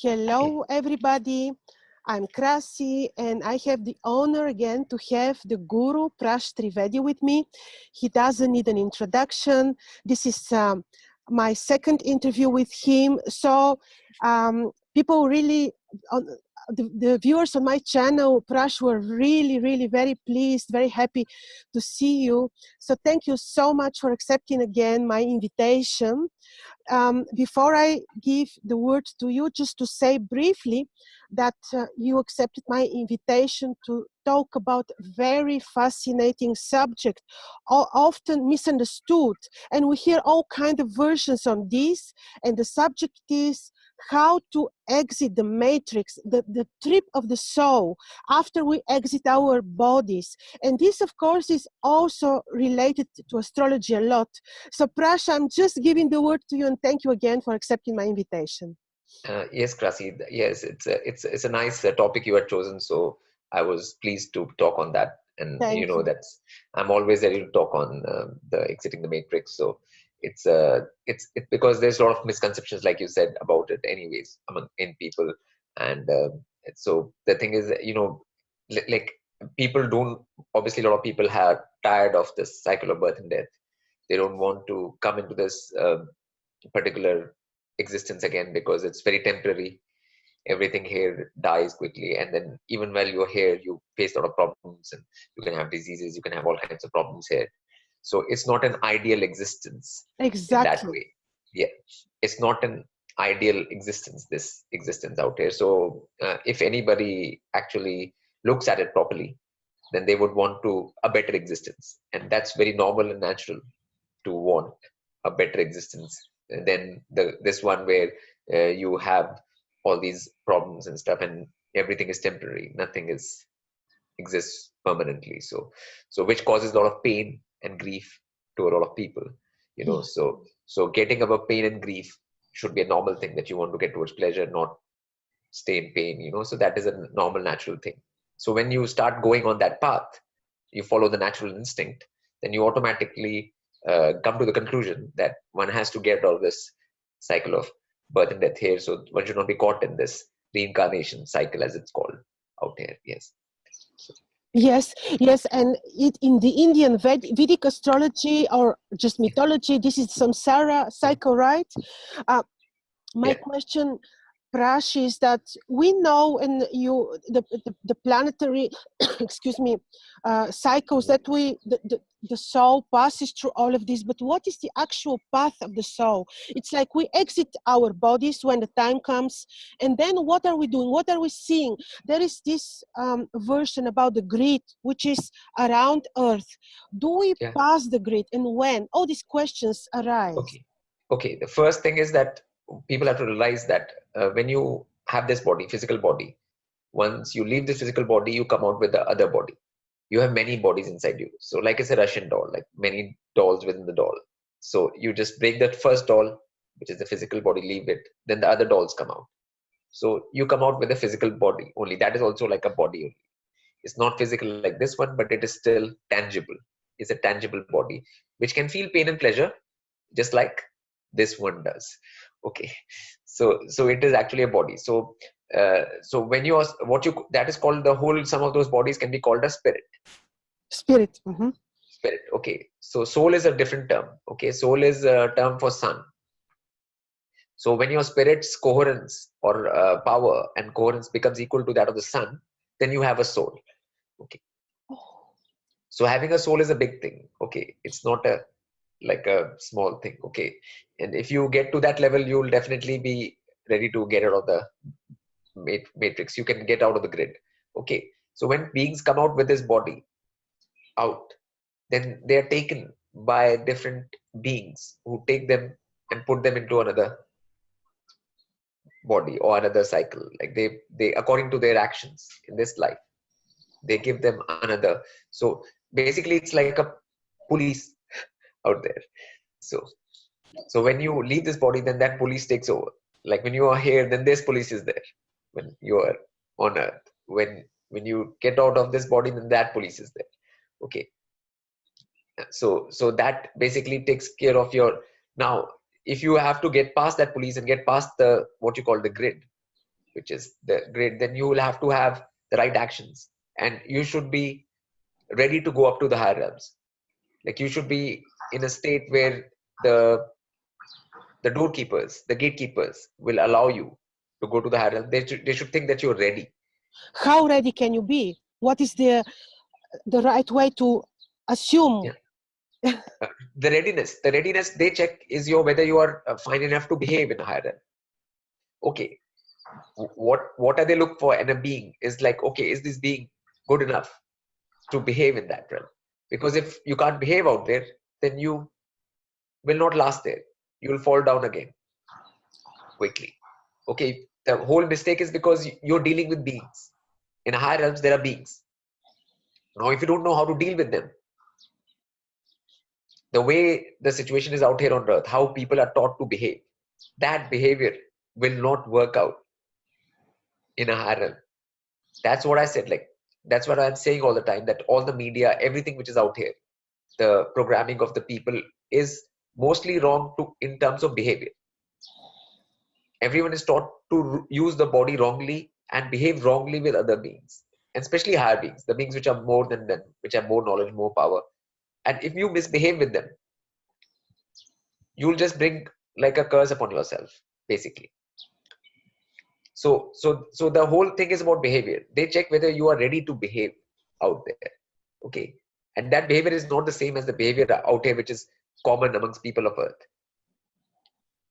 Hello, everybody. I'm Krasi, and I have the honor again to have the guru Prash Trivedi with me. He doesn't need an introduction. This is my second interview with him. So people really, the viewers on my channel, Prash, were really very pleased, very happy to see you. So thank you so much for accepting again my invitation. Before I give the word to you, just to say briefly that you accepted my invitation to talk about very fascinating subject, often misunderstood, and we hear all kind of versions on this, and the subject is how to exit the matrix, the trip of the soul after we exit our bodies. And this, of course, is also related to astrology a lot. So Prash, I'm just giving the word to you, and thank you again for accepting my invitation. Yes, Krasi. Yes, it's a nice topic you had chosen. So I was pleased to talk on that. And Thank you. that's I'm always ready to talk on the exiting the matrix. So it's because there's a lot of misconceptions, like you said, about it, anyways, in people. And so the thing is, like people don't. Obviously, a lot of people are tired of this cycle of birth and death. They don't want to come into this particular existence again because it's very temporary. Everything here dies quickly, and then even while you're here you face a lot of problems, and you can have diseases, you can have all kinds of problems here. So it's not an ideal existence. In that Exactly. way, yeah, it's not an ideal existence, this existence out here. So if anybody actually looks at it properly, then they would want to a better existence, and that's very normal and natural to want a better existence than this one where you have all these problems and stuff, and everything is temporary, nothing exists permanently. So which causes a lot of pain and grief to a lot of people. Yes. So getting above pain and grief should be a normal thing, that you want to get towards pleasure, not stay in pain. So that is a normal, natural thing. So when you start going on that path, you follow the natural instinct, then you automatically come to the conclusion that one has to get out of this cycle of birth and death here. So one should not be caught in this reincarnation cycle, as it's called out here. Yes. So, Yes, and in the Indian Vedic astrology or just mythology, this is samsara cycle, right? My yeah. question, Prash, is that we know in the planetary, excuse me, cycles that the soul passes through all of this. But what is the actual path of the soul? It's like we exit our bodies when the time comes, and then what are we doing? What are we seeing? There is this version about the grid, which is around Earth. Do we Yeah. pass the grid, and when? All these questions arise. Okay. The first thing is that people have to realize that when you have this body, physical body, once you leave this physical body, you come out with the other body. You have many bodies inside you. So like it's a Russian doll, like many dolls within the doll. So you just break that first doll, which is the physical body, leave it, then the other dolls come out. So you come out with a physical body only. That is also like a body only. It's not physical like this one, but it is still tangible. It's a tangible body, which can feel pain and pleasure, just like this one does. Okay. So it is actually a body. So when you are that is called the whole, some of those bodies can be called a spirit. Spirit. Mm-hmm. Spirit. Okay. So soul is a different term. Okay. Soul is a term for sun. So when your spirit's coherence or power and coherence becomes equal to that of the sun, then you have a soul. Okay. So having a soul is a big thing. Okay. It's not like a small thing. Okay. And if you get to that level, you'll definitely be ready to get out of the matrix. You can get out of the grid. Okay. So when beings come out with this body out, then they are taken by different beings who take them and put them into another body or another cycle. Like they according to their actions in this life, they give them another. So basically it's like a police out there. So when you leave this body, then that police takes over. Like when you are here, then this police is there. When you are on earth, when you get out of this body, then that police is there. Okay. So that basically takes care of your. Now if you have to get past that police and get past the what you call the grid, which is the grid, then you will have to have the right actions, and you should be ready to go up to the higher realms. Like you should be in a state where the doorkeepers, the gatekeepers will allow you to go to the higher realm. They should think that you're ready. How ready can you be? What is the right way to assume? Yeah. The readiness they check is whether you are fine enough to behave in a higher realm. Okay, what are they look for in a being is like, okay, is this being good enough to behave in that realm? Because if you can't behave out there, then you will not last there. You will fall down again quickly. Okay, the whole mistake is because you're dealing with beings. In higher realms, there are beings. Now, if you don't know how to deal with them, the way the situation is out here on earth, how people are taught to behave, that behavior will not work out in a higher realm. That's what I said. Like, that's what I'm saying all the time, that all the media, everything which is out here, the programming of the people is mostly wrong in terms of behavior. Everyone is taught to use the body wrongly and behave wrongly with other beings, and especially higher beings, the beings which are more than them, which have more knowledge, more power. And if you misbehave with them, you'll just bring like a curse upon yourself, basically. So the whole thing is about behavior. They check whether you are ready to behave out there. Okay. And that behavior is not the same as the behavior out here, which is common amongst people of earth.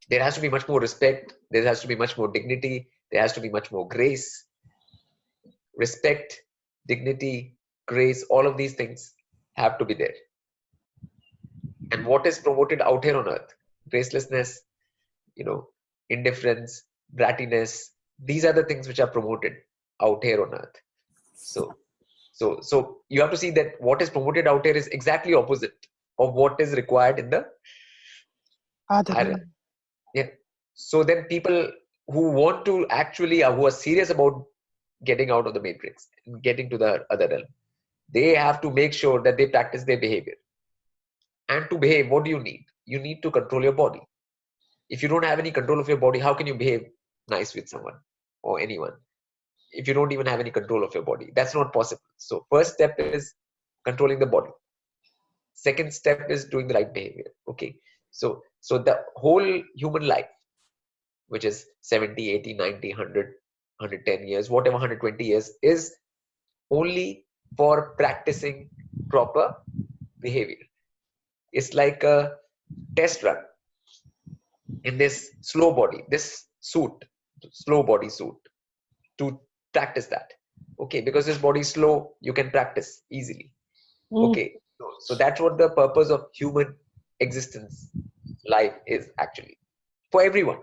There has to be much more respect. There has to be much more dignity. There has to be much more grace. Respect, dignity, grace, all of these things have to be there. And what is promoted out here on earth? Gracelessness, indifference, brattiness. These are the things which are promoted out here on earth. So you have to see that what is promoted out here is exactly opposite of what is required in the higher. Yeah. So then people who want to actually, who are serious about getting out of the matrix and getting to the other realm, they have to make sure that they practice their behavior. And to behave, what do you need? You need to control your body. If you don't have any control of your body, how can you behave nice with someone or anyone? If you don't even have any control of your body, that's not possible. So first step is controlling the body. Second step is doing the right behavior. Okay. So the whole human life, which is 70, 80, 90, 100, 110 years, whatever, 120 years, is only for practicing proper behavior. It's like a test run in this slow body, this suit, slow body suit, to practice that. Okay, because this body is slow, you can practice easily. Okay, so that's what the purpose of human existence, life is actually for everyone.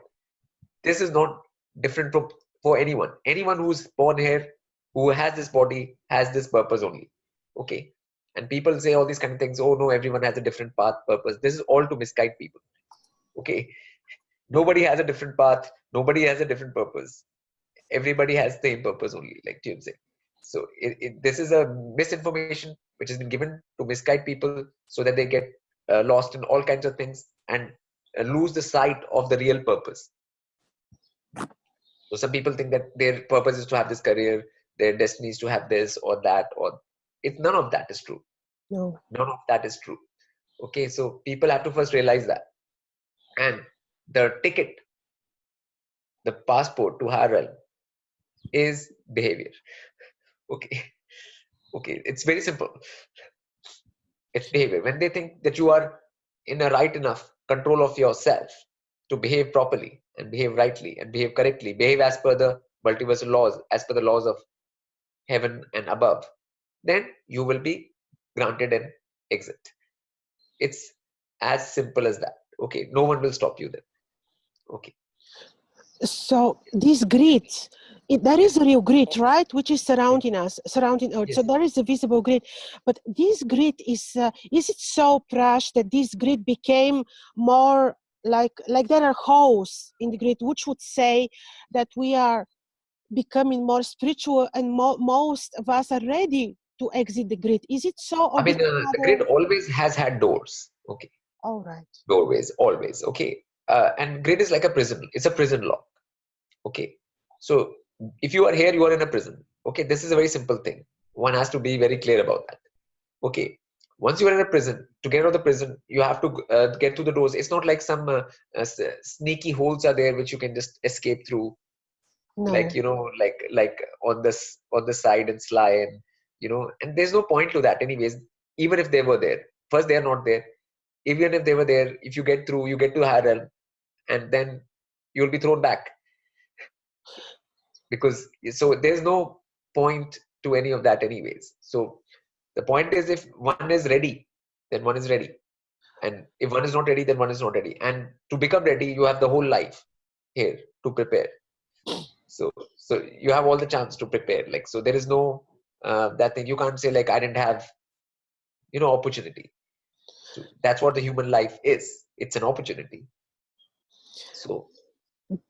This is not different for anyone. Anyone who's born here, who has this body, has this purpose only. Okay, and people say all these kind of things. Oh no, everyone has a different path, purpose. This is all to misguide people. Okay, nobody has a different path. Nobody has a different purpose. Everybody has the same purpose only, like Jim said. So this is a misinformation which has been given to misguide people so that they get lost in all kinds of things and lose the sight of the real purpose. So some people think that their purpose is to have this career, their destiny is to have this or that, or none of that is true. No. None of that is true. Okay, so people have to first realize that. And the ticket, the passport to higher realm is behavior. Okay. Okay, it's very simple. It's behavior. When they think that you are in a right enough control of yourself to behave properly and behave rightly and behave correctly, behave as per the multiversal laws, as per the laws of heaven and above, then you will be granted an exit. It's as simple as that. Okay, no one will stop you then. Okay. So this grid, there is a real grid, right, which is surrounding us, surrounding Earth. Yes. So there is a visible grid, but this grid is it so Prash that this grid became more like there are holes in the grid, which would say that we are becoming more spiritual and most of us are ready to exit the grid. Is it so? Or I mean, the grid always has had doors. Okay. All right. Doorways, always. Okay. And grid is like a prison. It's a prison lock. Okay. So If you are here, you are in a prison. Okay, this is a very simple thing. One has to be very clear about that. Okay, once you are in a prison, to get out of the prison, you have to get through the doors. It's not like some sneaky holes are there which you can just escape through, like, No. you know, like on the side and slide, and you know, and there's no point to that anyways. Even if they were there, first they are not there. Even if they were there, if you get through, you get to higher realm, and then you'll be thrown back, because so there's no point to any of that anyways. So the point is, if one is ready, then one is ready, and if one is not ready, then one is not ready. And to become ready, you have the whole life here to prepare. So you have all the chance to prepare, like, so there is no that thing. You can't say like, I didn't have, you know, opportunity. So that's what the human life is. It's an opportunity. So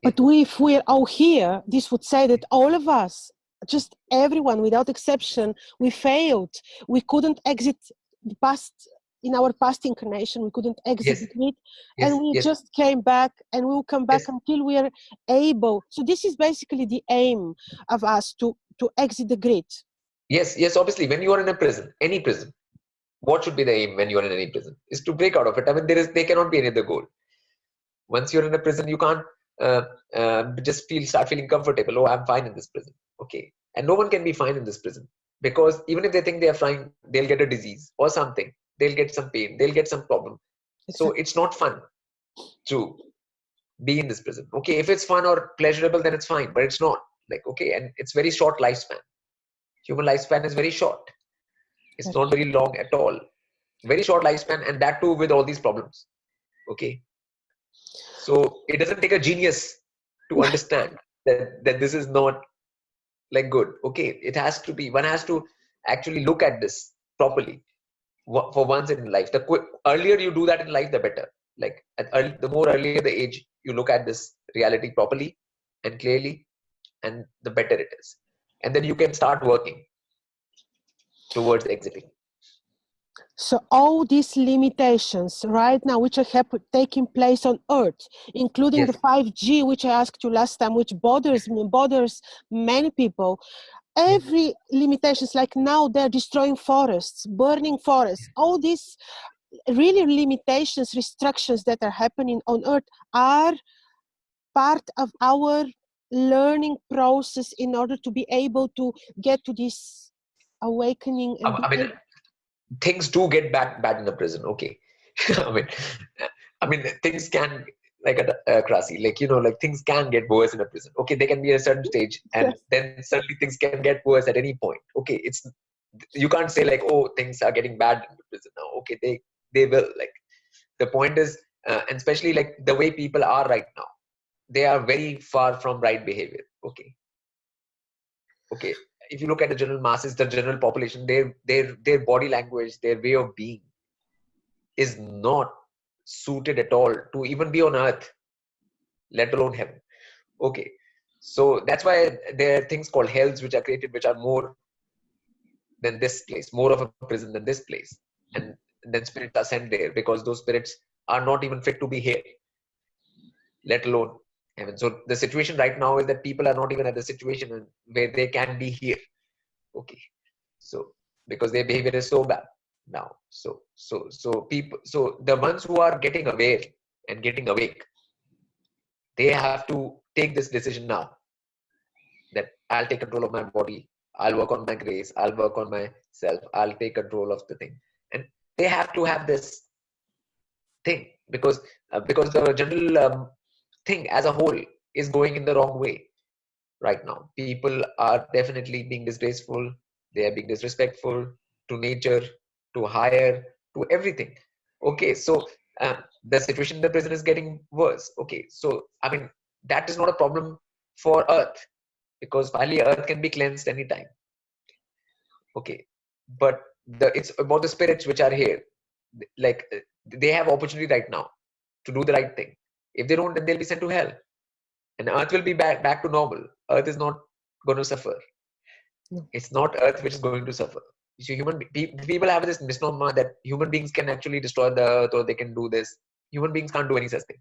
But if we're all here, this would say that all of us, just everyone without exception, we failed. We couldn't exit the past. In our past incarnation, we couldn't exit yes, the grid, yes, and we yes, just came back, and we will come back yes, until we are able. So this is basically the aim of us to exit the grid. yes, yes. Obviously, when you are in a prison, any prison, what should be the aim when you are in any prison? Is to break out of it. I mean, there cannot be any other goal. Once you're in a prison, you can't just start feeling comfortable. Oh, I'm fine in this prison. Okay, and no one can be fine in this prison, because even if they think they are fine, they'll get a disease or something. They'll get some pain. They'll get some problem. So Exactly. it's not fun to be in this prison. Okay, if it's fun or pleasurable, then it's fine. But it's not. Like, okay, and it's very short lifespan. Human lifespan is very short. It's not very long at all. Very short lifespan, and that too with all these problems. Okay, so it doesn't take a genius to understand that this is not like good. Okay, it has to be, one has to actually look at this properly for once in life. Earlier you do that in life, the better. Like the more earlier the age you look at this reality properly and clearly, and the better it is. And then you can start working towards exiting. So all these limitations right now, which are taking place on Earth, including the Yes. 5G, which I asked you last time, which bothers me, bothers many people. Yes. Every limitations, like now they're destroying forests, burning forests. All these really limitations, restrictions that are happening on Earth are part of our learning process in order to be able to get to this awakening and be I mean, able. things do get bad in the prison. Okay. I mean, things can, like Krasi, like, you know, like things can get worse in a prison. Okay, they can be at a certain stage, and Yes. then suddenly things can get worse at any point. Okay, you can't say like, oh, things are getting bad in the prison now. Okay, they will, like, the point is, and especially like the way people are right now, they are very far from right behavior. Okay, if you look at the general masses, the general population, their body language, their way of being is not suited at all to even be on earth, let alone heaven. Okay, so that's why there are things called hells which are created, which are more than this place, more of a prison than this place. And then spirits are sent there because those spirits are not even fit to be here, let alone heaven. So the situation right now is that people are not even at the situation where they can be here. Okay, so because their behavior is so bad now. So people, so the ones who are getting aware and getting awake, they have to take this decision now, that I'll take control of my body, I'll work on my grace, I'll work on myself, I'll take control of the thing. And they have to have this thing, because the general thing as a whole is going in the wrong way right now. People are definitely being disgraceful, they are being disrespectful to nature, to higher, to everything. Okay, so the situation in the prison is getting worse. Okay, so I mean, that is not a problem for earth, because finally earth can be cleansed anytime. Okay, but it's about the spirits which are here. Like, they have opportunity right now to do the right thing. If they don't, then they'll be sent to hell, and earth will be back to normal. Earth is not going to suffer. No. It's not earth which is going to suffer. So people have this misnomer that human beings can actually destroy the earth, or they can do this. Human beings can't do any such thing.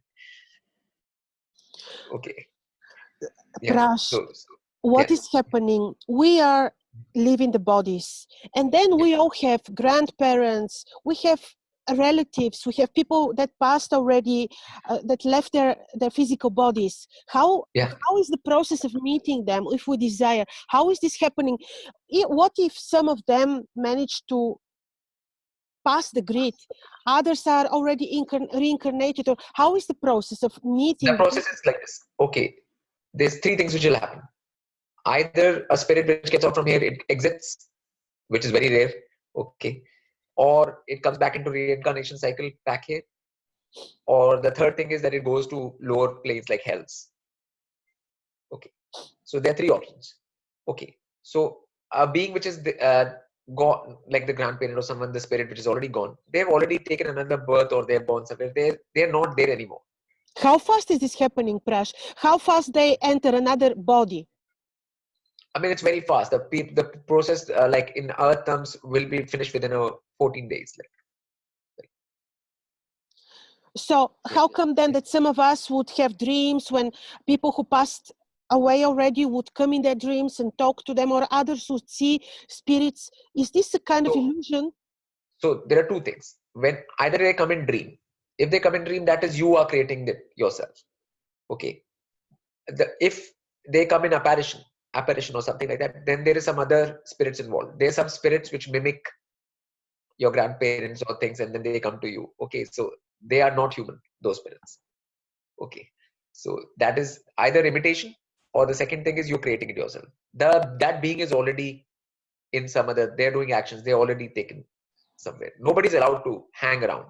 Okay, yeah, Prash, so what is happening? We are leaving the bodies, and then we all have grandparents, we have relatives, we have people that passed already, that left their physical bodies. How is the process of meeting them if we desire? How is this happening? What if some of them manage to pass the grid, others are already reincarnated? Or how is the process of meeting? The process is like this. Okay, there's three things which will happen. Either a spirit which gets out from here, it exits, which is very rare. Okay, or it comes back into reincarnation cycle back here. Or the third thing is that it goes to lower planes like hells. Okay, so there are three options. Okay, so a being which is gone, like the grandparent or someone, the spirit which is already gone, they've already taken another birth or they're born somewhere. They're not there anymore. How fast is this happening, Prash? How fast they enter another body? I mean, it's very fast. The process, like in Earth terms, will be finished within 14 days. So how come then that some of us would have dreams when people who passed away already would come in their dreams and talk to them, or others would see spirits? Is this a kind of illusion? So there are two things. When either they come in dream, if they come in dream, that is you are creating it yourself. Okay. If they come in apparition or something like that, then there is some other spirits involved. There are some spirits which mimic your grandparents or things, and then they come to you. Okay, so they are not human, those spirits. Okay, so that is either imitation, or the second thing is you're creating it yourself. That being is already in some other, they're doing actions, they're already taken somewhere. Nobody's allowed to hang around.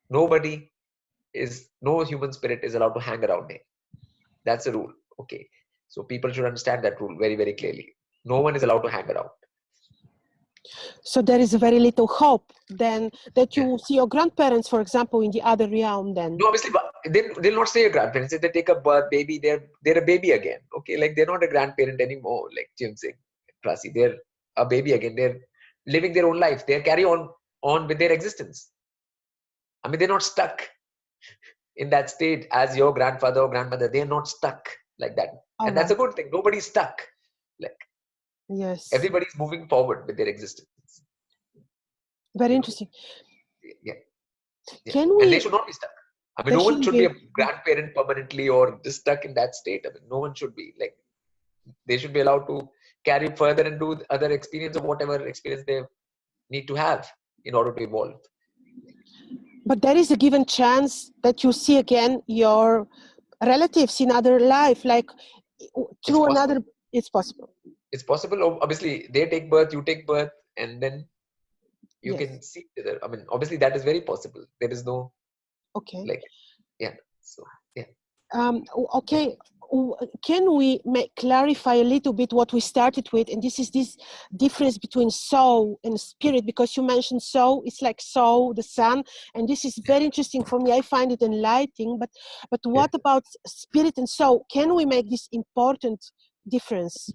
No human spirit is allowed to hang around here. That's a rule. Okay, so people should understand that rule very, very clearly. No one is allowed to hang around. So there is very little hope then that you see your grandparents, for example, in the other realm then. No, obviously, but they'll not say your grandparents. If they take a birth baby, they're a baby again. Okay, like they're not a grandparent anymore, like Jim Singh, Prasi. They're a baby again. They're living their own life. They carry on with their existence. I mean, they're not stuck in that state as your grandfather or grandmother. They're not stuck like that. And that's a good thing. Nobody's stuck. Like, yes, everybody's moving forward with their existence. Very interesting. Yeah. Can we? And they should not be stuck. I mean, no one should be a grandparent permanently or just stuck in that state. I mean, no one should be. Like, they should be allowed to carry further and do other experience or whatever experience they need to have in order to evolve. But there is a given chance that you see again your relatives in other life, like through another. It's possible. It's possible. Obviously, they take birth, you take birth, and then you can see each other. I mean, obviously, that is very possible. There is no. Okay. Like, yeah. So, yeah. Okay. Can we clarify a little bit what we started with? And this is this difference between soul and spirit, because you mentioned soul, it's like soul, the sun, and this is very interesting for me. I find it enlightening. But what about spirit and soul? Can we make this important difference?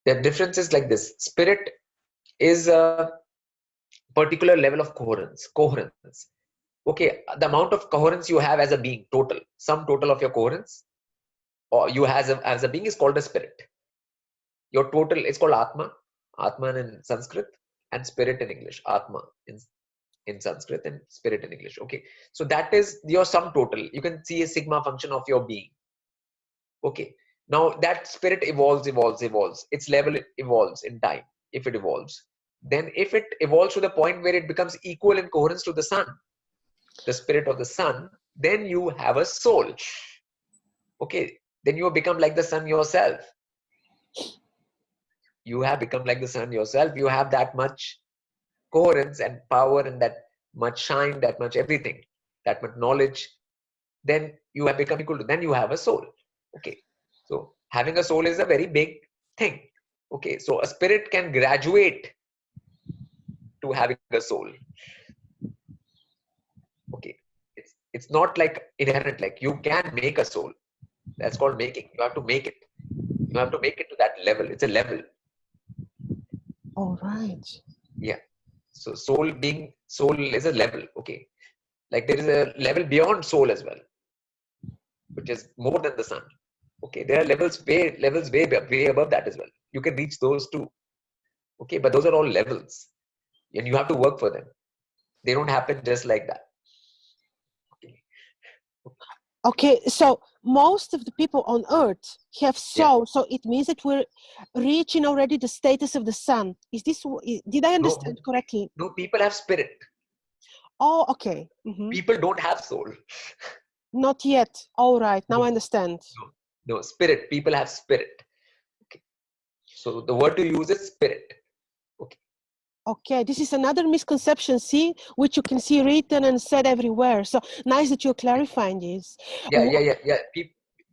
The difference is like this. Spirit is a particular level of coherence. Okay, the amount of coherence you have as a being, sum total of your coherence, or you as a being is called a spirit. Your total is called Atman in Sanskrit, and spirit in English, Atma in Sanskrit and spirit in English. Okay, so that is your sum total. You can see a sigma function of your being. Okay, now that spirit evolves. Its level evolves in time. If it evolves, then if it evolves to the point where it becomes equal in coherence to the sun, the spirit of the sun, then you have a soul. Okay, then you have become like the sun yourself. You have become like the sun yourself. You have that much coherence and power and that much shine, that much everything, that much knowledge. Then you have become equal to, then you have a soul. Okay, so having a soul is a very big thing. Okay, so a spirit can graduate to having a soul. Okay, it's not like inherent, like you can make a soul. That's called making. You have to make it. You have to make it to that level. It's a level. All right. Yeah. So soul is a level. Okay. Like there is a level beyond soul as well, which is more than the sun. Okay, there are levels way above that as well. You can reach those too. Okay, but those are all levels, and you have to work for them. They don't happen just like that. Okay. Okay, so most of the people on Earth have Yeah. soul, so it means that we're reaching already the status of the sun. Is this? Did I No, understand correctly? no. People have spirit. Oh, okay. Mm-hmm. People don't have soul. Not yet. All right, now No, I understand. no, no. Spirit. People have spirit. Okay. So the word to use is spirit. Okay. Okay, this is another misconception, see, which you can see written and said everywhere. So nice that you're clarifying this. Yeah.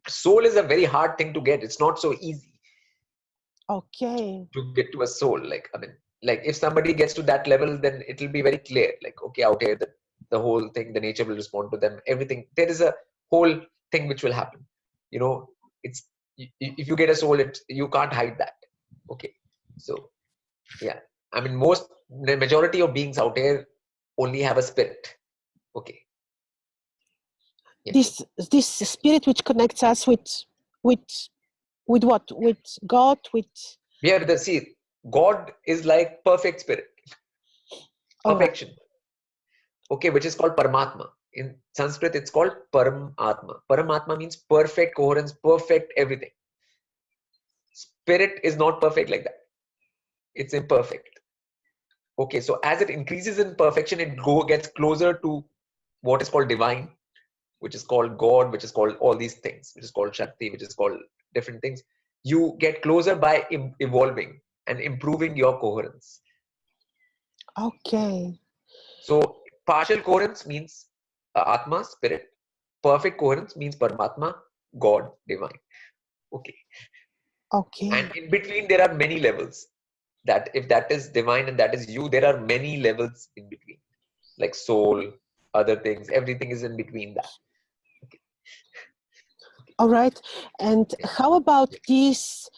Soul is a very hard thing to get. It's not so easy Okay. to get to a soul. Like, I mean, like if somebody gets to that level, then it will be very clear. Like, okay, out here, the whole thing, the nature will respond to them. Everything. There is a whole thing which will happen. You know, it's if you get a soul, you can't hide that. Okay. So yeah, I mean, the majority of beings out here only have a spirit. Okay. Yeah. This spirit which connects us with with what? With God, with Yeah, but see, God is like perfect spirit, all right. perfection. Okay, which is called Paramatma. In Sanskrit, it's called Paramatma. Paramatma means perfect coherence, perfect everything. Spirit is not perfect like that. It's imperfect. Okay, so as it increases in perfection, it gets closer to what is called divine, which is called God, which is called all these things, which is called Shakti, which is called different things. You get closer by evolving and improving your coherence. Okay. So partial coherence means Atma, spirit. Perfect coherence means Paramatma, God, divine. Okay. Okay. And in between, there are many levels. That if that is divine and that is you, there are many levels in between, like soul, other things. Everything is in between that. Okay. All right. And Yeah. how about this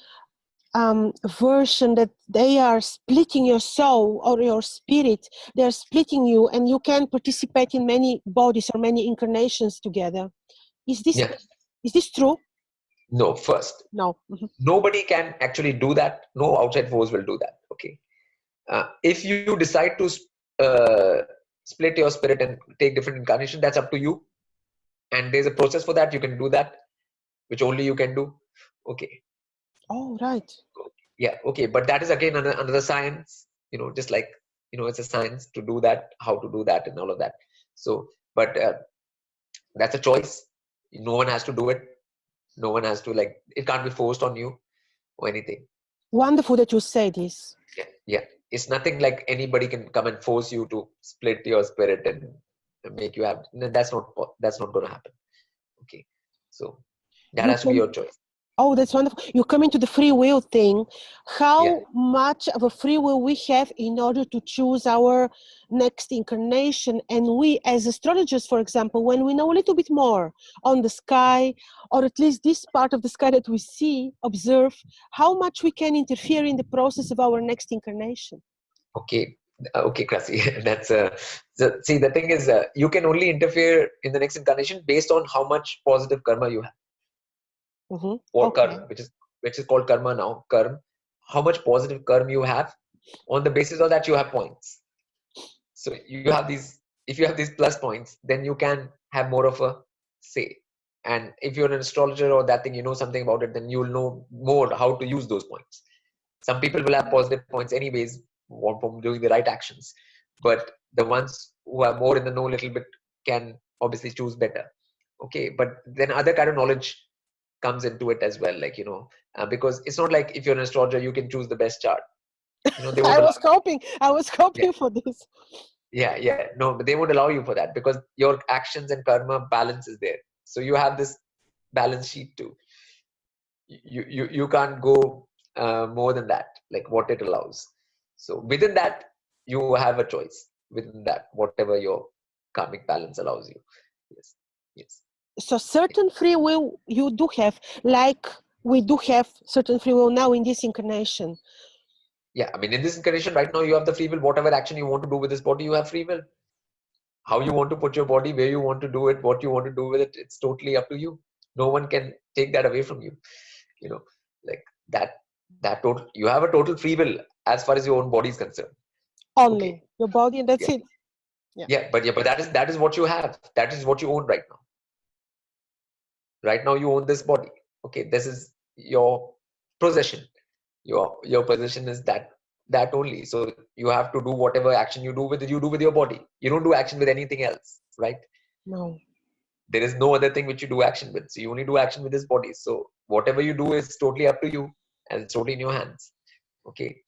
version that they are splitting your soul or your spirit? They're splitting you, and you can participate in many bodies or many incarnations together. Is this Yeah. is this true? No, first, No. Mhm. nobody can actually do that. No outside force will do that. Okay. If you decide to uh, split your spirit and take different incarnation, that's up to you. And there's a process for that. You can do that, which only you can do. Okay. Oh, right. Yeah. Okay. But that is again another science. Just like it's a science to do that, how to do that, and all of that. So, but that's a choice. No one has to do it. No one has to, like, it can't be forced on you or anything. Wonderful that you say this. Yeah. It's nothing like anybody can come and force you to split your spirit and make you have. No, that's not going to happen. Okay. So that You has to be can. your choice. Oh, that's wonderful. You come into the free will thing. Yeah. How much of a free will we have in order to choose our next incarnation? And we, as astrologers, for example, when we know a little bit more on the sky, or at least this part of the sky that we see, observe, how much we can interfere in the process of our next incarnation? Okay. Okay, Krasi. That's see, the thing is, you can only interfere in the next incarnation based on how much positive karma you have, Mm-hmm. or Okay. karma, which is called karma now. Karma, how much positive karma you have. On the basis of that, you have points. So you have these. If you have these plus points, then you can have more of a say. And if you're an astrologer or that thing, you know something about it, then you'll know more how to use those points. Some people will have positive points anyways from doing the right actions, but the ones who are more in the know a little bit can obviously choose better. Okay, but then other kind of knowledge comes into it as well, like, because it's not like if you're an astrologer you can choose the best chart. They won't I allow was hoping. I was you. hoping for this. Yeah, no, but they won't allow you for that because your actions and karma balance is there. So you have this balance sheet too. You can't go more than that, like what it allows. So within that, you have a choice within that, whatever your karmic balance allows you. Yes, yes. So certain free will you do have, like we do have certain free will now in this incarnation. Yeah, I mean, in this incarnation right now, you have the free will. Whatever action you want to do with this body, you have free will. How you want to put your body, where you want to do it, what you want to do with it, it's totally up to you. No one can take that away from you. You know, like that total, you have a total free will as far as your own body is concerned. Only Okay. your body, and that's Yeah. it. But that is what you have. That is what you own right now. Right now you own this body. Okay, this is your possession. Your possession is that only. So you have to do whatever action you do with it, you do with your body. You don't do action with anything else, right? No. There is no other thing which you do action with. So you only do action with this body. So whatever you do is totally up to you, and it's totally in your hands. Okay.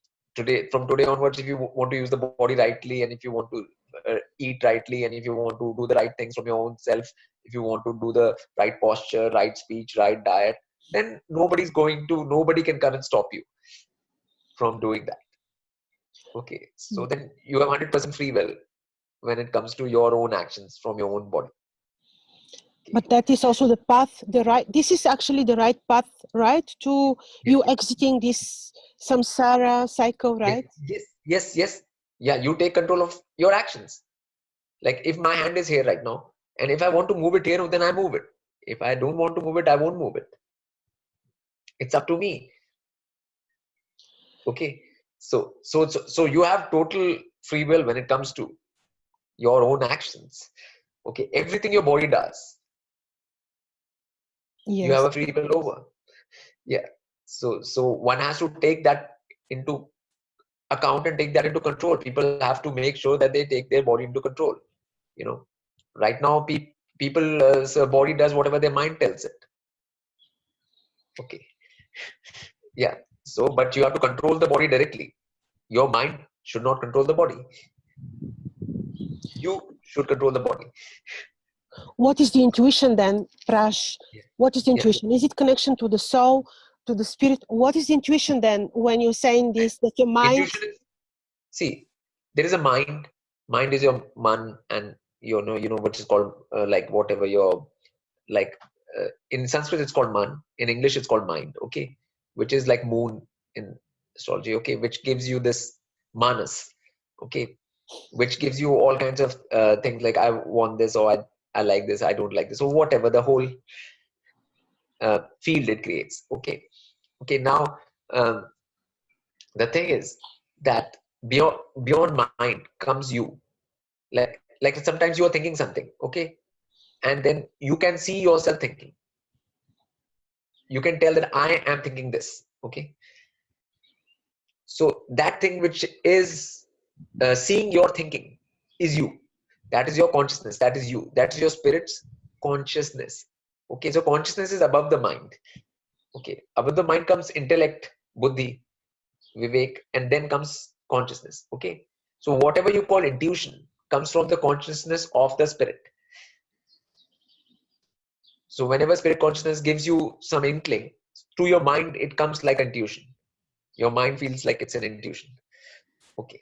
From today onwards, if you want to use the body rightly, and if you want to eat rightly, and if you want to do the right things from your own self, if you want to do the right posture, right speech, right diet, then nobody can come and stop you from doing that. Okay. So then you have 100% free will when it comes to your own actions from your own body. But that is also the path, this is actually the right path, right? To you exiting this samsara cycle, right? Yes. Yeah, you take control of your actions. Like if my hand is here right now, and if I want to move it here, then I move it. If I don't want to move it, I won't move it. It's up to me. Okay. So you have total free will when it comes to your own actions. Okay. Everything your body does, you have Yes. a free will over. Yeah. So one has to take that into account and take that into control. People have to make sure that they take their body into control. Right now people's body does whatever their mind tells it. Okay. Yeah. So but you have to control the body directly. Your mind should not control the body. You should control the body. What is the intuition then, Prash? Yeah. What is the Yeah. intuition? Is it connection to the soul, to the spirit? What is the intuition then when you're saying this, that your mind? Intuition is, see, there is a mind. Mind is your man, and which is called like whatever your like in Sanskrit it's called man. In English it's called mind. Okay, which is like moon in astrology. Okay, which gives you this manas. Okay, which gives you all kinds of things like I want this, or I like this, I don't like this, or whatever the whole field it creates. Okay. Now the thing is that beyond mind comes you. Like sometimes you are thinking something, okay, and then you can see yourself thinking. You can tell that I am thinking this. Okay, so that thing which is seeing your thinking is you. That is your consciousness. That is you. That is your spirit's consciousness. Okay, so consciousness is above the mind. Okay, above the mind comes intellect, buddhi, vivek, and then comes consciousness. Okay, so whatever you call intuition comes from the consciousness of the spirit. So whenever spirit consciousness gives you some inkling to your mind, it comes like intuition. Your mind feels like it's an intuition. Okay,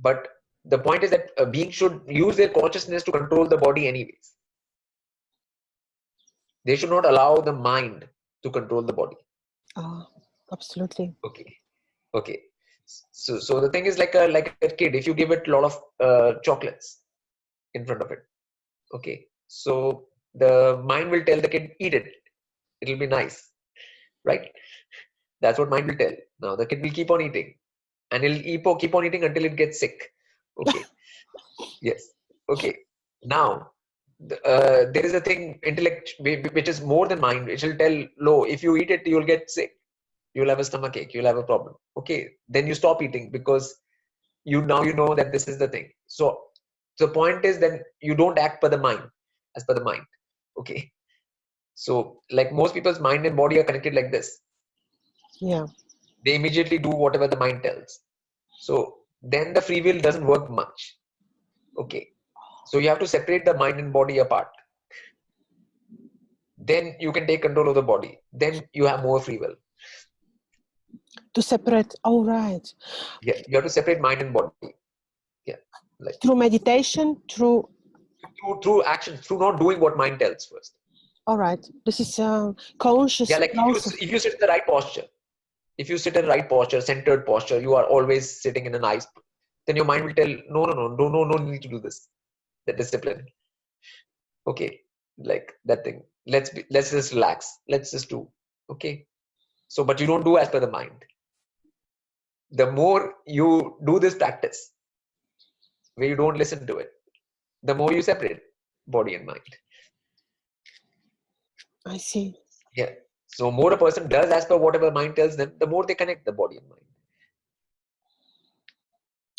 but the point is that a being should use their consciousness to control the body anyways. They should not allow the mind to control the body. Absolutely. Okay. So the thing is like a kid. If you give it a lot of chocolates in front of it, okay, so the mind will tell the kid, eat it. It'll be nice, right? That's what mind will tell. Now the kid will keep on eating, and he'll keep on eating until it gets sick. Okay. Yes. Okay. Now there is a thing, intellect, which is more than mind. It will tell, "Lo, if you eat it, you'll get sick. You'll have a stomach ache. You'll have a problem." Okay. Then you stop eating because you know that this is the thing. So the point is then you don't act per the mind, as per the mind. Okay. So like most people's mind and body are connected like this. Yeah. They immediately do whatever the mind tells. So then the free will doesn't work much. Okay. So you have to separate the mind and body apart. Then you can take control of the body. Then you have more free will. To separate. Oh, right. Yeah, you have to separate mind and body. Yeah, like through meditation, through action, through not doing what mind tells first. All right. This is conscious. Yeah, like if you sit in the right posture, if you sit in the right posture, centered posture, you are always sitting in a nice. Then your mind will tell, no need to do this. The discipline. Okay, like that thing. let's just relax, let's just do. Okay, so but you don't do as per the mind. The more you do this practice where you don't listen to it, the more you separate body and mind. I see. Yeah. So more a person does as per whatever mind tells them, the more they connect the body and mind.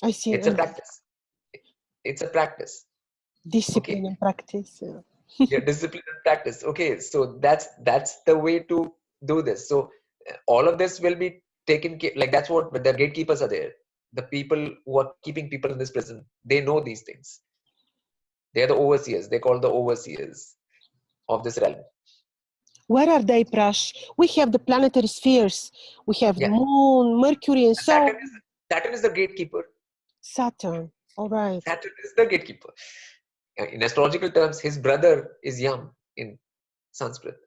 I see. It's a practice. It's a practice. Discipline Okay. and practice. Yeah. Yeah, discipline and practice. Okay, so that's the way to do this. So all of this will be taken care. Like that's what the gatekeepers are there. The people who are keeping people in this prison, they know these things. They are the overseers. They call the overseers of this realm. Where are they, Prash? We have the planetary spheres. We have the Yeah. moon, Mercury, and so Saturn is the gatekeeper. Saturn. All right. Saturn is the gatekeeper. In astrological terms, his brother is Yam in Sanskrit,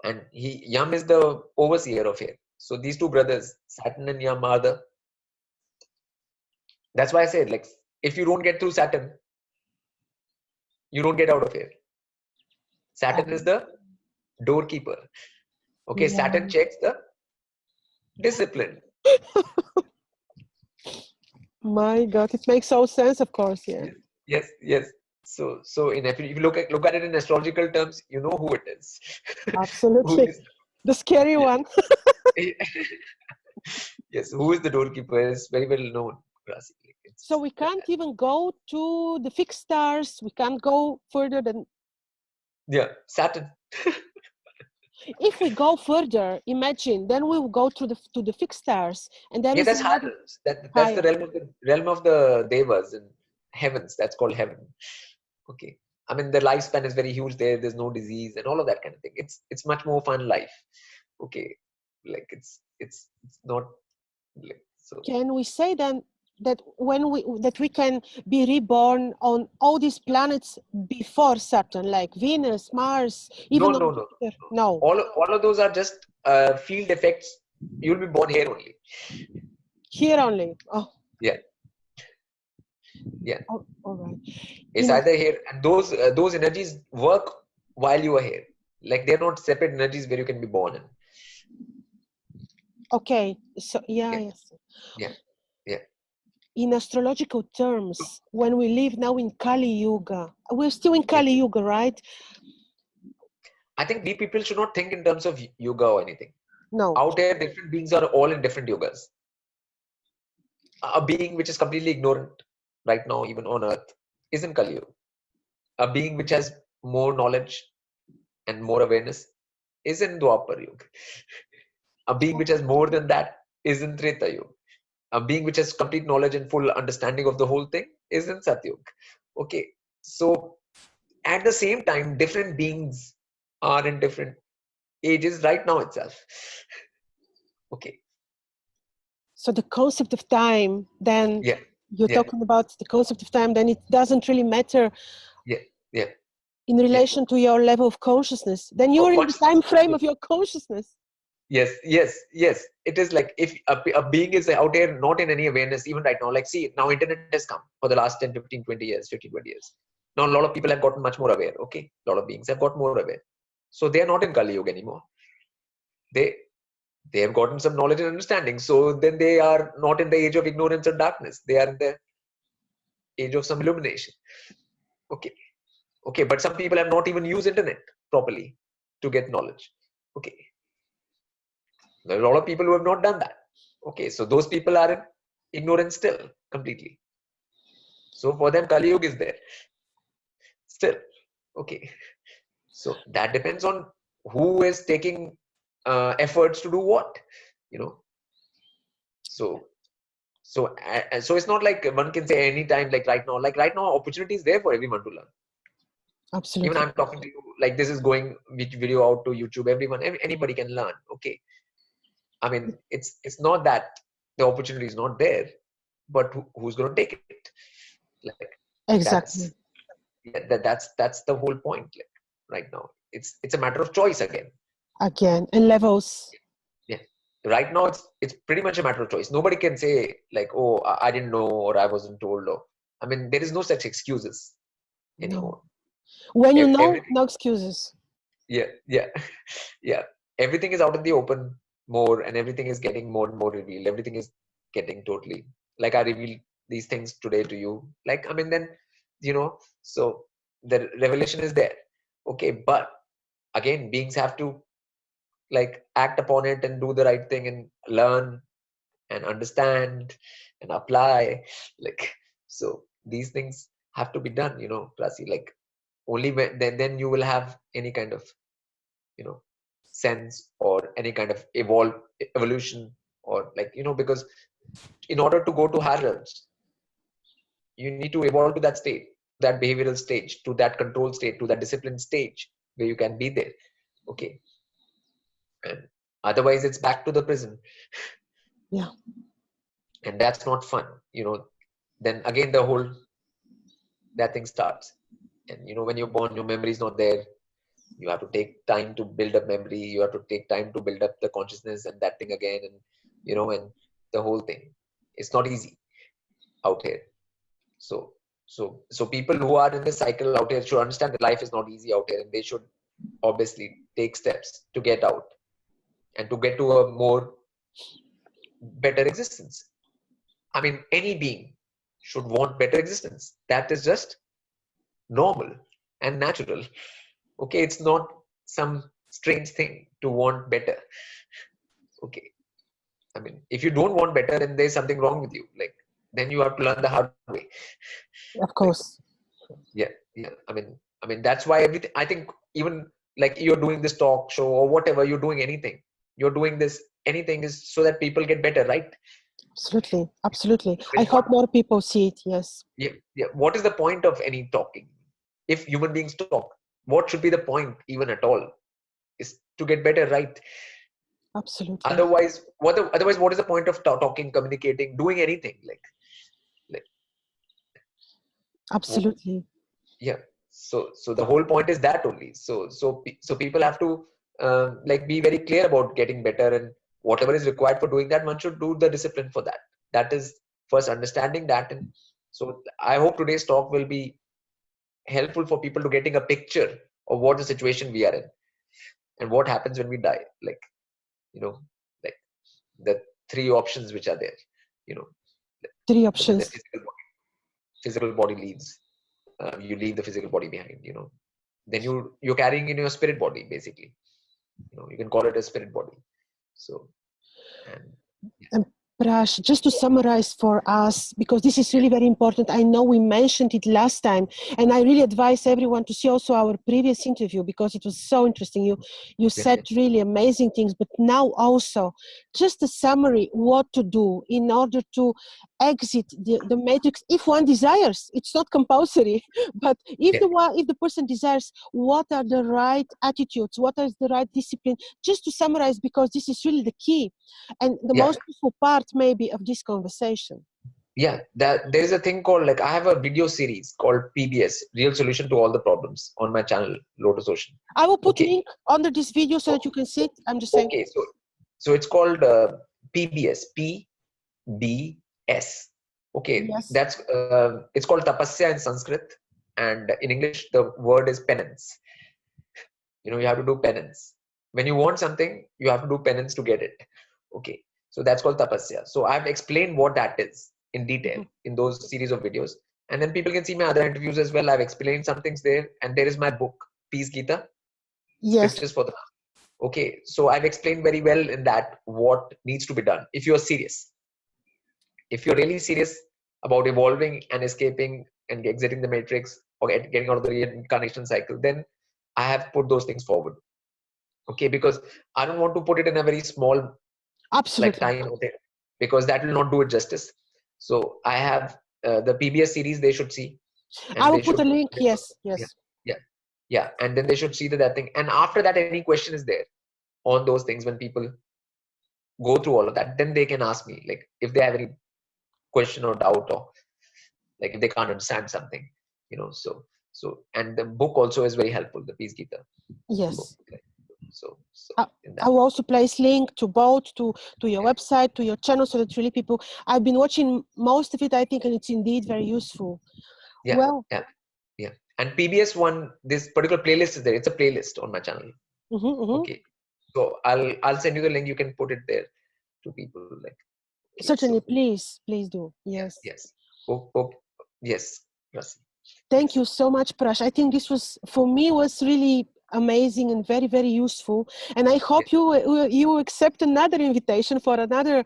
and Yam is the overseer of here. So these two brothers, Saturn and Yam, are the. That's why I said, like, if you don't get through Saturn, you don't get out of here. Saturn is the doorkeeper. Okay, Yeah. Saturn checks the discipline. My God, it makes all sense, of course. Yeah. Yes. So if you look at it in astrological terms, you know who it is. Absolutely. Who is The scary one. yes, who is the doorkeeper is very well known. Classically. So we can't even go to the fixed stars. We can't go further than. Yeah, Saturn. If we go further, imagine, then we will go to the fixed stars, and there Yeah, is that's another heavens. That's the higher. realm of the devas and heavens. That's called heaven. Okay. I mean, the lifespan is very huge there. There's no disease and all of that kind of thing. It's much more fun life. Okay, like it's not like so. Can we say then that we can be reborn on all these planets before Saturn, like Venus, Mars, even on No. Jupiter? No. All of those are just field effects. You'll be born here only. Here only. Oh, Yeah. all right. It's either here, and those energies work while you are here. Like they're not separate energies where you can be born in. Okay. So yes. Yeah. In astrological terms, when we live now in Kali Yuga, we're still in Kali Yuga, right? I think we people should not think in terms of yoga or anything. No. Out here, different beings are all in different yogas. A being which is completely ignorant right now, even on earth, is in Kali Yuga. A being which has more knowledge and more awareness is in Dwapar Yuga. A being which has more than that is in Treta Yuga. A being which has complete knowledge and full understanding of the whole thing is in Satyug. Okay, so at the same time, different beings are in different ages right now itself. Okay. So the concept of time, then you're Yeah. talking about the concept of time, then it doesn't really matter in relation to your level of consciousness. Then you're in the time frame of your consciousness. Yes. It is like if a being is out there not in any awareness, even right now, like see, now internet has come for the last 10, 15, 20 years, 15, 20 years. Now a lot of people have gotten much more aware. Okay. A lot of beings have got more aware. So they are not in Kali Yuga anymore. They have gotten some knowledge and understanding. So then they are not in the age of ignorance and darkness. They are in the age of some illumination. Okay. But some people have not even used internet properly to get knowledge. Okay. There are a lot of people who have not done that. Okay. So those people are in ignorance still completely. So for them, Kali Yuga is there. Still. Okay. So that depends on who is taking efforts to do what, So it's not like one can say anytime, like right now, opportunity is there for everyone to learn. Absolutely. Even I'm talking to you, like this is going video out to YouTube, anybody can learn. Okay. I mean, it's not that the opportunity is not there, but who's going to take it? Like Exactly. That's the whole point. Like right now, it's a matter of choice again. And levels. Yeah. Right now, it's pretty much a matter of choice. Nobody can say like, oh, I didn't know or I wasn't told. Or I mean, there is no such excuses anymore. No. When you know, no excuses. yeah, yeah, yeah. Everything is out in the open more, and everything is getting more and more revealed. Everything is getting totally, like I revealed these things today to you. Like, I mean, then, so the revelation is there. Okay, but again, beings have to like act upon it and do the right thing and learn and understand and apply. Like, so these things have to be done, Prasi. Like, only when then you will have any kind of you know sense or any kind of evolution, or like, because in order to go to higher realms, you need to evolve to that state, that behavioral stage, to that control state, to that discipline stage where you can be there. Okay, and otherwise it's back to the prison. Yeah. And that's not fun. Then again the whole that thing starts. And when you're born, your memory is not there. You have to take time to build up memory. You have to take time to build up the consciousness and that thing again. And and the whole thing, it's not easy out here. So people who are in this cycle out here should understand that life is not easy out here, and they should obviously take steps to get out and to get to a more better existence. I mean, any being should want better existence. That is just normal and natural. Okay, it's not some strange thing to want better. Okay, I mean, if you don't want better, then there's something wrong with you. Like, then you have to learn the hard way. Of Like, course. yeah. I mean, that's why everything. I think even like you're doing this talk show or whatever, you're doing anything. You're doing this anything is so that people get better, right? Absolutely. Absolutely. When I you hope more people see it. Yes. yeah. What is the point of any talking? If human beings talk, what should be the point even at all? Is to get better, right? Absolutely. Otherwise, what is the point of talking, communicating, doing anything? Like Absolutely. yeah. So the whole point is that only. So people have to like be very clear about getting better, and whatever is required for doing that, one should do the discipline for that. That is first understanding that. And so I hope today's talk will be helpful for people to getting a picture of what the situation we are in and what happens when we die. Like, you know, like the three options which are there, you know, Three when the options. physical body leaves, you leave the physical body behind, then you're carrying in your spirit body, basically. You can call it a spirit body. So, and And Prash, just to summarize for us, because this is really very important. I know we mentioned it last time, and I really advise everyone to see also our previous interview because it was so interesting. You said really amazing things, but now also just a summary what to do in order to exit the matrix if one desires. It's not compulsory, but if the person desires, what are the right attitudes, what is the right discipline, just to summarize, because this is really the key and the most useful part maybe of this conversation. That there's a thing called, like, I have a video series called PBS, Real Solution to All the Problems, on my channel LotusOcean. I will put link under this video so that you can see it. I'm just saying. Okay, so it's called PBS, PBS. Okay, yes. That's it's called tapasya in Sanskrit, and in English the word is penance. You have to do penance. When you want something, you have to do penance to get it. Okay, so that's called tapasya. So I've explained what that is in detail in those series of videos, and then people can see my other interviews as well. I've explained some things there, and there is my book, Peace Gita, Scriptures for the. Okay, so I've explained very well in that what needs to be done if you're serious. If you're really serious about evolving and escaping and exiting the matrix or getting out of the reincarnation cycle, then I have put those things forward. Okay, because I don't want to put it in a very small like time, because that will not do it justice. So I have the PBS series they should see. And I will put a link. Yes. And then they should see that thing. And after that, any question is there on those things, when people go through all of that, then they can ask me, like, if they have any question or doubt, or like if they can't understand something, so and the book also is very helpful, the Peace Gita yes book. So I will also place link to both to your website, to your channel, so that really people. I've been watching most of it, I think, and it's indeed very useful. Yeah. And PBS one, this particular playlist is there. It's a playlist on my channel. Okay. So I'll send you the link. You can put it there to people. Like, okay, Certainly, so please do. Yes. yes. Oh, yes. Thank you so much, Prash. I think this was, for me, was really amazing and very, very useful. And I hope you accept another invitation for another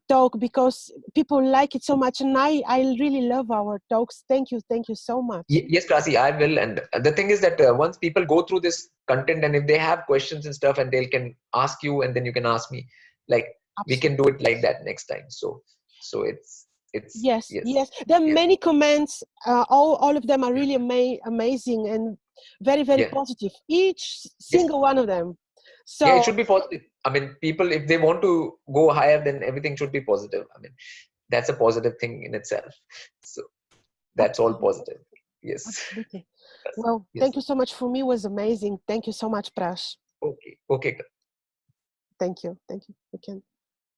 talk, because people like it so much. And I really love our talks. Thank you so much. Yes, Prasi, I will. And the thing is that once people go through this content, and if they have questions and stuff, and they can ask you, and then you can ask me, like, we can do it like that next time. So it's yes. There are many comments. All of them are really amazing and very, very positive. Each single one of them. So yeah, it should be positive. I mean, people, if they want to go higher, then everything should be positive. I mean, that's a positive thing in itself. So that's all positive. Yes. Absolutely. Well, thank you so much. For me, it was amazing. Thank you so much, Prash. Okay. Thank you. We can